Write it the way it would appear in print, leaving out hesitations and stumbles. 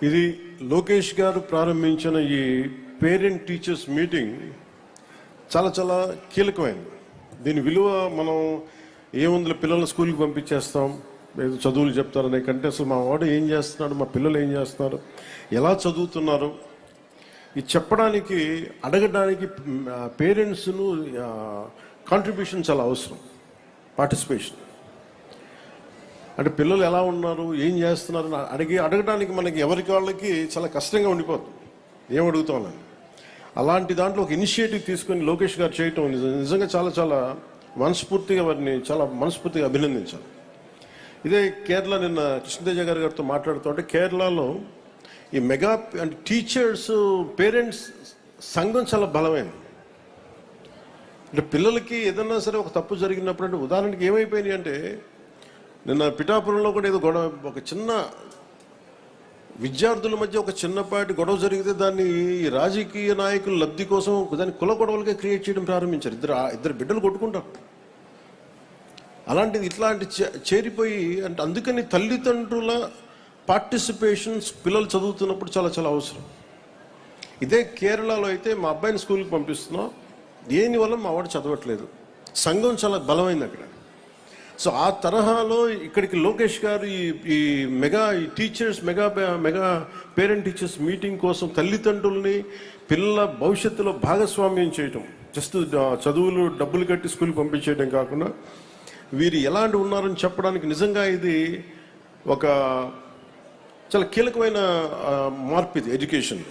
ఇది లోకేష్ గారు ప్రారంభించిన ఈ పేరెంట్ టీచర్స్ మీటింగ్ చాలా చాలా కీలకమైనది. దీని విలువ మనం ఏముంది, పిల్లల్ని స్కూల్కి పంపించేస్తాం, ఏదో చదువులు చెప్తారనే కంటే అసలు మా వాడు ఏం చేస్తున్నాడు, మా పిల్లలు ఏం చేస్తున్నారు, ఎలా చదువుతున్నారు, ఇది చెప్పడానికి అడగడానికి పేరెంట్స్ను కాంట్రిబ్యూషన్ చాలా అవసరం. పార్టిసిపేషన్ అంటే పిల్లలు ఎలా ఉన్నారు, ఏం చేస్తున్నారు అడగడానికి మనకి ఎవరికి వాళ్ళకి చాలా కష్టంగా ఉండిపోతుంది, ఏం అడుగుతామని. అలాంటి దాంట్లో ఒక ఇనిషియేటివ్ తీసుకొని లోకేష్ గారు చేయటం నిజంగా చాలా చాలా మనస్ఫూర్తిగా వారిని చాలా మనస్ఫూర్తిగా అభినందించాలి. ఇదే కేరళ, నిన్న కృష్ణతేజ గారితో మాట్లాడుతుంటే కేరళలో ఈ మెగా అంటే టీచర్స్ పేరెంట్స్ సంఘం చాలా బలమైనది. అంటే పిల్లలకి ఏదన్నా సరే ఒక తప్పు జరిగినప్పుడు, అంటే ఉదాహరణకి ఏమైపోయినాయి అంటే నిన్న పిఠాపురంలో కూడా ఏదో గొడవ, ఒక చిన్న విద్యార్థుల మధ్య ఒక చిన్నపాటి గొడవ జరిగితే దాన్ని రాజకీయ నాయకుల లబ్ధి కోసం దాన్ని కుల గొడవలుగా క్రియేట్ చేయడం ప్రారంభించారు. ఇద్దరు బిడ్డలు కొట్టుకుంటారు. అలాంటిది ఇట్లాంటి చేరిపోయి, అంటే అందుకని తల్లిదండ్రుల పార్టిసిపేషన్స్ పిల్లలు చదువుతున్నప్పుడు చాలా చాలా అవసరం. ఇదే కేరళలో అయితే మా అబ్బాయిని స్కూల్కి పంపిస్తున్నాం, దేనివల్ల మా వాడు చదవట్లేదు, సంఘం చాలా బలమైంది అక్కడ. సో ఆ తరహాలో ఇక్కడికి లోకేష్ గారు ఈ teachers mega parent teachers meeting కోసం తల్లిదండ్రుల్ని పిల్లల భవిష్యత్తులో భాగస్వామ్యం చేయటం, జస్ట్ చదువులు డబ్బులు కట్టి స్కూల్కి పంపించేయడం కాకుండా వీరు ఎలాంటి ఉన్నారని చెప్పడానికి నిజంగా ఇది ఒక చాలా కీలకమైన మార్పు ఇది ఎడ్యుకేషన్.